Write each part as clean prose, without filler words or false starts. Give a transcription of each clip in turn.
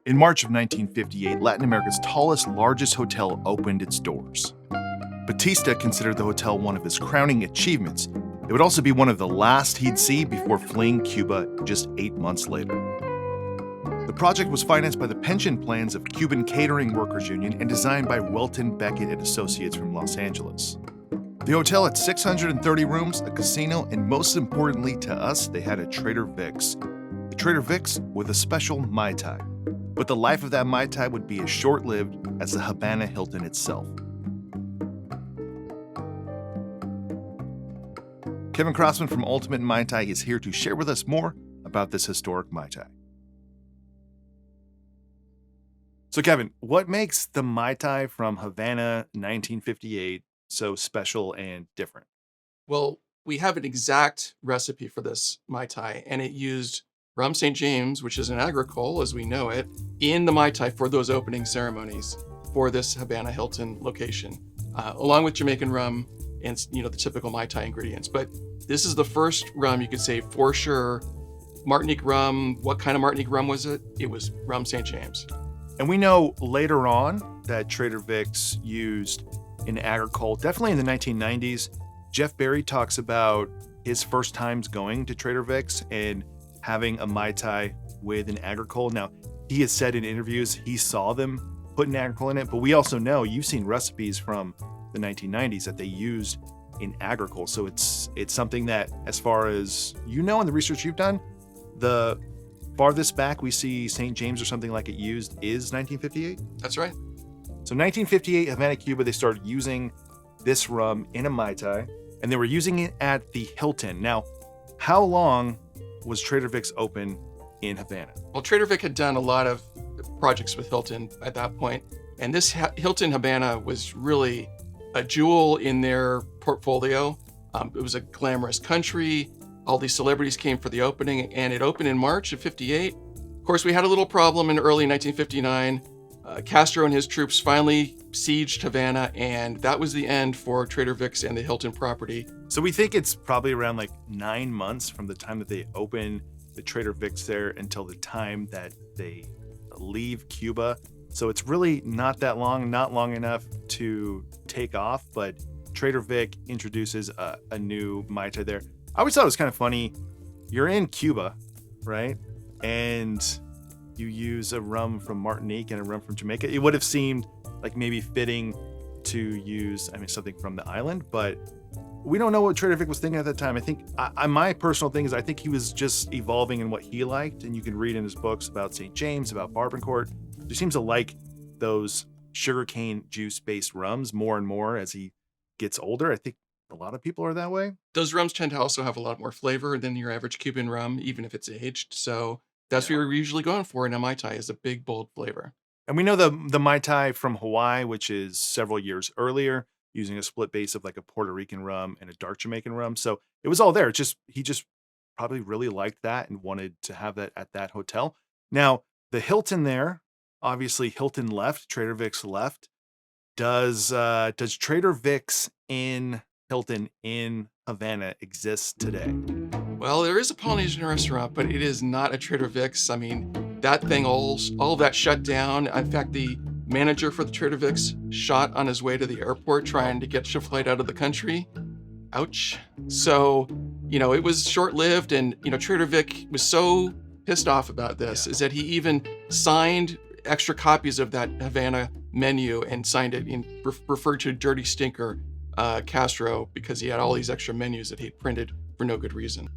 In March of 1958, Latin America's tallest, largest hotel opened its doors. Batista considered the hotel one of his crowning achievements. It would also be one of the last he'd see before fleeing Cuba just 8 months later. The project was financed by the pension plans of Cuban Catering Workers Union and designed by Welton, Beckett and Associates from Los Angeles. The hotel had 630 rooms, a casino, and most importantly to us, they had a Trader Vic's. The Trader Vic's with a special Mai Tai. But the life of that Mai Tai would be as short-lived as the Habana Hilton itself. Kevin Crossman from Ultimate Mai Tai is here to share with us more about this historic Mai Tai. So Kevin, what makes the Mai Tai from Havana 1958 so special and different? Well, we have an exact recipe for this Mai Tai, and it used Rhum St James, which is an Agricole as we know it, in the Mai Tai for those opening ceremonies for this Havana Hilton location, along with Jamaican rum and the typical Mai Tai ingredients. But this is the first rum you could say for sure. Martinique rum. What kind of Martinique rum was it? It was Rhum St James. And we know later on that Trader Vic's used an Agricole, definitely in the 1990s. Jeff Berry talks about his first times going to Trader Vic's and having a Mai Tai with an Agricole. Now, he has said in interviews he saw them put an Agricole in it, but we also know you've seen recipes from the 1990s that they used in Agricole. So it's something that, as far as you know in the research you've done, the farthest back we see St. James or something like it used is 1958? That's right. So 1958, Havana, Cuba, they started using this rum in a Mai Tai, and they were using it at the Hilton. Now, how long was Trader Vic's open in Havana? Well, Trader Vic had done a lot of projects with Hilton at that point, and this Hilton Havana was really a jewel in their portfolio. It was a glamorous country. All these celebrities came for the opening, and it opened in March of 58. Of course, we had a little problem in early 1959. Castro and his troops finally sieged Havana, and that was the end for Trader Vic's and the Hilton property. So we think it's probably around like 9 months from the time that they open the Trader Vic's there until the time that they leave Cuba. So it's really not that long, not long enough to take off, but Trader Vic introduces a new Mai Tai there. I always thought it was kind of funny. You're in Cuba, right? And you use a rum from Martinique and a rum from Jamaica. It would have seemed like maybe fitting to use, something from the island, but we don't know what Trader Vic was thinking at that time. I think my personal thing is I think he was just evolving in what he liked, and you can read in his books about St. James, about Barbancourt. He seems to like those sugarcane juice-based rums more and more as he gets older. I think a lot of people are that way. Those rums tend to also have a lot more flavor than your average Cuban rum, even if it's aged. So that's what we're usually going for in a Mai Tai, is a big, bold flavor. And we know the Mai Tai from Hawaii, which is several years earlier, using a split base of like a Puerto Rican rum and a dark Jamaican rum. So it was all there. He just probably really liked that and wanted to have that at that hotel. Now, the Hilton there, obviously Hilton left, Trader Vic's left. Does Trader Vic's in Hilton in Havana exist today? Well, there is a Polynesian restaurant, but it is not a Trader Vic's. That thing, all of that shut down. In fact, the manager for the Trader Vic's shot on his way to the airport trying to get your flight out of the country. Ouch. So, it was short-lived, and, Trader Vic was so pissed off about this is that he even signed extra copies of that Havana menu and signed it and referred to Dirty Stinker Castro because he had all these extra menus that he'd printed for no good reason.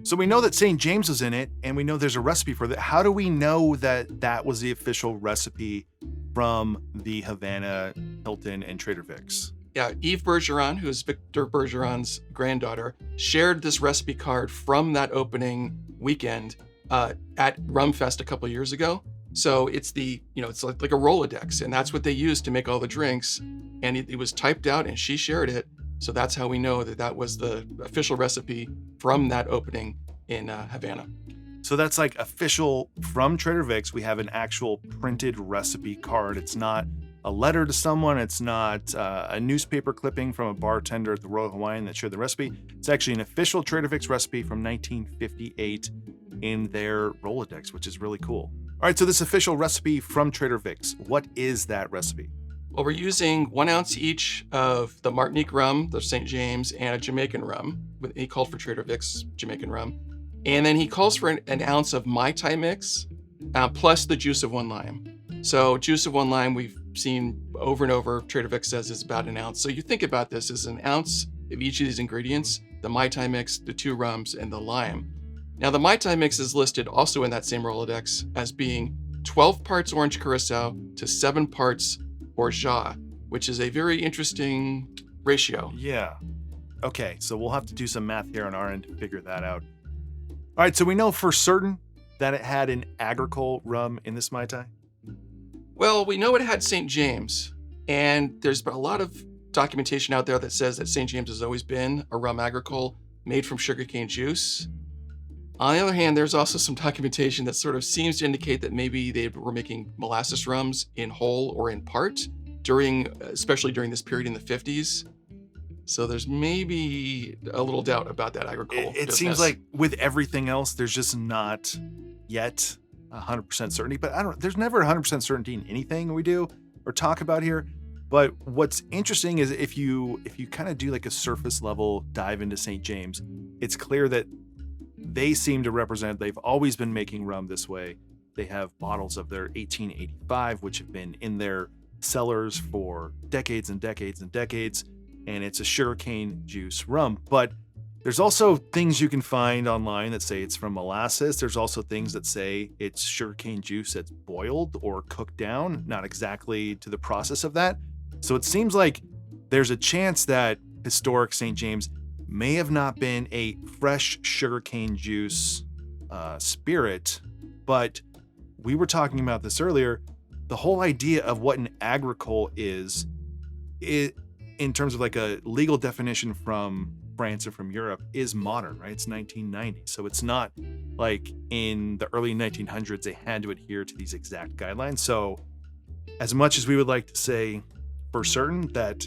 So we know that St. James was in it, and we know there's a recipe for that. How do we know that that was the official recipe from the Havana Hilton and Trader Vic's? Yeah, Eve Bergeron, who is Victor Bergeron's granddaughter, shared this recipe card from that opening weekend at Rum Fest a couple years ago. So it's it's like a Rolodex, and that's what they used to make all the drinks. And it was typed out, and she shared it. So that's how we know that was the official recipe from that opening in Havana. So that's like official from Trader Vic's. We have an actual printed recipe card. It's not a letter to someone. It's not a newspaper clipping from a bartender at the Royal Hawaiian that shared the recipe. It's actually an official Trader Vic's recipe from 1958 in their Rolodex, which is really cool. All right, so this official recipe from Trader Vic's, what is that recipe? Well, we're using 1 ounce each of the Martinique rum, the St. James, and a Jamaican rum. He called for Trader Vic's Jamaican rum. And then he calls for an ounce of Mai Tai mix, plus the juice of 1 lime. So juice of 1 lime we've seen over and over. Trader Vic says is about an ounce. So you think about this as an ounce of each of these ingredients, the Mai Tai mix, the 2 rums, and the lime. Now the Mai Tai mix is listed also in that same Rolodex as being 12 parts orange curacao to 7 parts orgeat, which is a very interesting ratio. Yeah. Okay, so we'll have to do some math here on our end to figure that out. All right, so we know for certain that it had an Agricole rum in this Mai Tai? Well, we know it had St. James, and there's been a lot of documentation out there that says that St. James has always been a rum Agricole made from sugarcane juice. On the other hand, there's also some documentation that sort of seems to indicate that maybe they were making molasses rums in whole or in part especially during this period in the 50s. So there's maybe a little doubt about that Agricole. It seems like with everything else, there's just not yet 100% certainty. But there's never 100% certainty in anything we do or talk about here. But what's interesting is if you kind of do like a surface level dive into St. James, it's clear that they seem to represent, they've always been making rum this way. They have bottles of their 1885, which have been in their cellars for decades and decades and decades. And it's a sugarcane juice rum. But there's also things you can find online that say it's from molasses. There's also things that say it's sugarcane juice that's boiled or cooked down, not exactly to the process of that. So it seems like there's a chance that historic St. James may have not been a fresh sugarcane juice spirit, but we were talking about this earlier. The whole idea of what an agricole is, in terms of like a legal definition from France and from Europe, is modern, right? It's 1990. So it's not like in the early 1900s, they had to adhere to these exact guidelines. So as much as we would like to say for certain that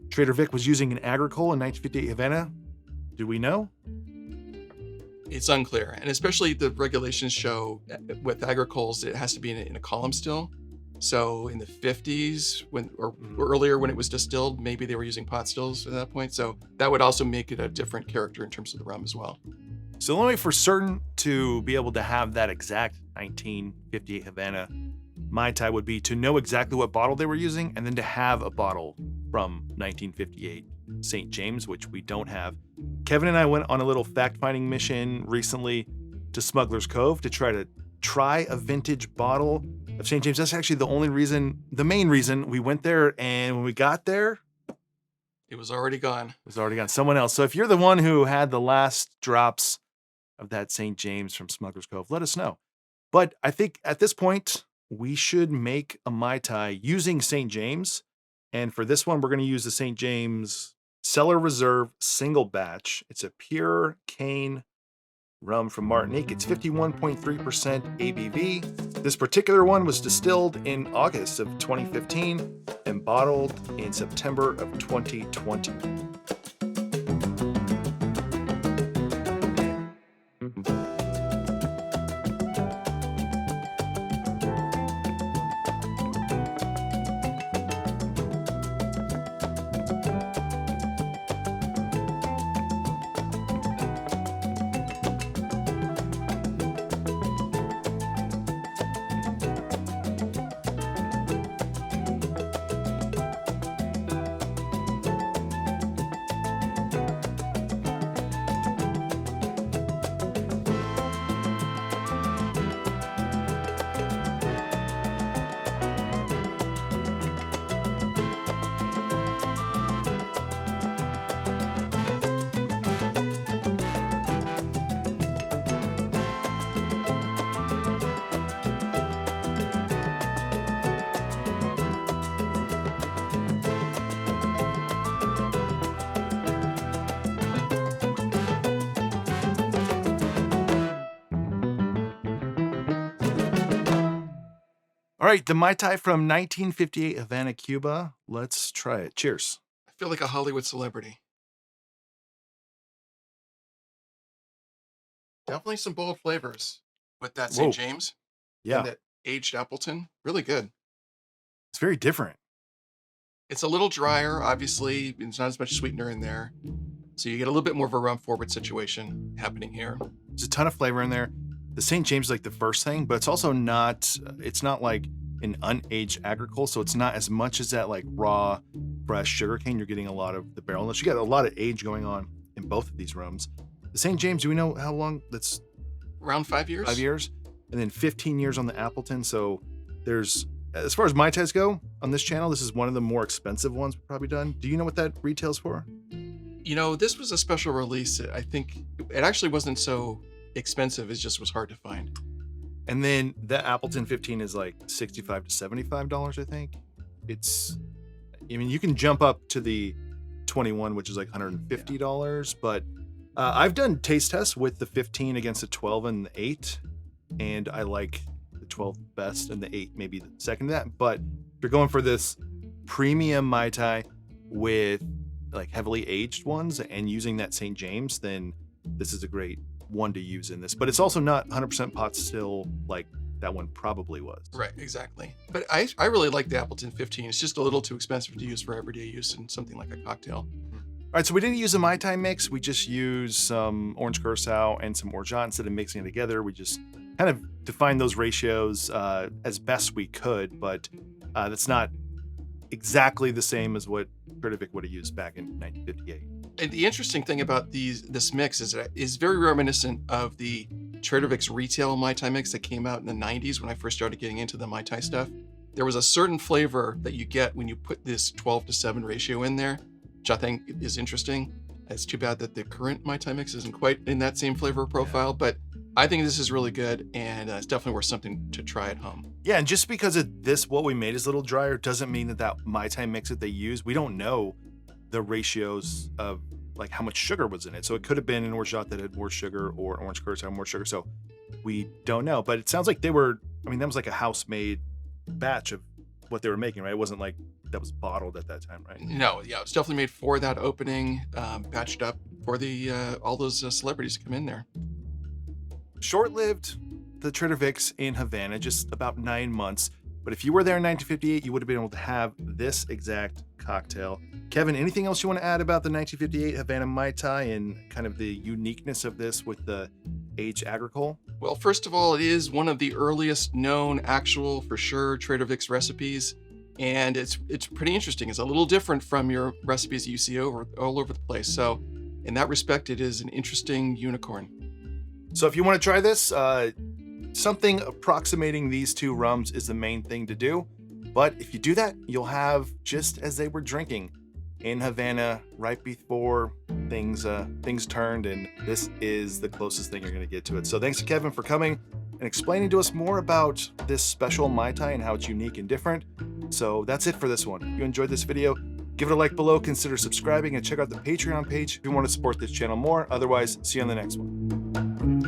Trader Vic was using an agricole in 1958 Havana, do we know? It's unclear. And especially the regulations show with agricoles, it has to be in a column still. So in the 50s, or earlier when it was distilled, maybe they were using pot stills at that point. So that would also make it a different character in terms of the rum as well. So the only way for certain to be able to have that exact 1958 Havana Mai Tai would be to know exactly what bottle they were using, and then to have a bottle from 1958 St. James, which we don't have. Kevin and I went on a little fact-finding mission recently to Smuggler's Cove to try a vintage bottle of St. James. That's actually the main reason we went there. And when we got there, it was already gone. Someone else. So if you're the one who had the last drops of that St. James from Smuggler's Cove, let us know. But I think at this point, we should make a Mai Tai using St. James. And for this one, we're going to use the St. James Cellar Reserve single batch. It's a pure cane rum from Martinique. It's 51.3% ABV. This particular one was distilled in August of 2015 and bottled in September of 2020. All right, the Mai Tai from 1958 Havana, Cuba. Let's try it. Cheers. I feel like a Hollywood celebrity. Definitely some bold flavors with that St. James. Yeah, And that aged Appleton, really good. it's very different. It's a little drier, obviously. There's not as much sweetener in there. So you get a little bit more of a rum forward situation happening here. There's a ton of flavor in there. The St. James is like the first thing, but it's also not, it's not like an unaged Agricole. So it's not as much as that like raw, fresh sugarcane. You're getting a lot of the barrelness. You got a lot of age going on in both of these rums. The St. James, do we know how long? That's Around 5 years? 5 years. And then 15 years on the Appleton. So there's, as far as Mai Tais go on this channel, this is one of the more expensive ones we've probably done. Do you know what that retails for? You know, this was a special release. I think it actually wasn't so expensive. It just was hard to find. And then the Appleton 15 is like $65 to $75, I think. It's, I mean, you can jump up to the 21, which is like $150, but I've done taste tests with the 15 against the 12 and the 8, and I like the 12 best and the 8 maybe the second to that. But if you're going for this premium Mai Tai with like heavily aged ones and using that St. James, then this is a great one to use in this. But it's also not 100% pot still like that one probably was. Right, exactly. But I really like the Appleton 15. It's just a little too expensive to use for everyday use in something like a cocktail. All right, so we didn't use a Mai Tai mix. We just used some orange curacao and some orgeat instead of mixing it together. We just kind of defined those ratios as best we could, but that's not exactly the same as what Trader Vic would have used back in 1958. And the interesting thing about this mix is that it's very reminiscent of the Trader Vic's retail Mai Tai mix that came out in the 90s when I first started getting into the Mai Tai stuff. There was a certain flavor that you get when you put this 12-to-7 ratio in there, which I think is interesting. It's too bad that the current Mai Tai mix isn't quite in that same flavor profile, but I think this is really good, and it's definitely worth something to try at home. Yeah, and just because of this, what we made is a little drier, doesn't mean that Mai Tai mix that they use, we don't know the ratios of like how much sugar was in it. So it could have been an orgeat that had more sugar or orange curacao more sugar. So we don't know, but it sounds like they were, I mean, that was like a house-made batch of what they were making, right? It wasn't like that was bottled at that time, right? No, yeah, it was definitely made for that opening, batched up for the all those celebrities to come in there. Short-lived, the Trader Vic's in Havana, just about 9 months. But if you were there in 1958, you would have been able to have this exact cocktail. Kevin, anything else you want to add about the 1958 Havana Mai Tai and kind of the uniqueness of this with the aged Agricole? Well, first of all, it is one of the earliest known actual, for sure, Trader Vic's recipes. And it's pretty interesting. It's a little different from your recipes you see all over the place. So in that respect, it is an interesting unicorn. So if you want to try this, something approximating these two rums is the main thing to do. But if you do that, you'll have just as they were drinking in Havana right before things turned, and this is the closest thing you're going to get to it. So thanks to Kevin for coming and explaining to us more about this special Mai Tai and how it's unique and different. So that's it for this one. If you enjoyed this video, give it a like below, consider subscribing, and check out the Patreon page if you want to support this channel more. Otherwise, see you on the next one.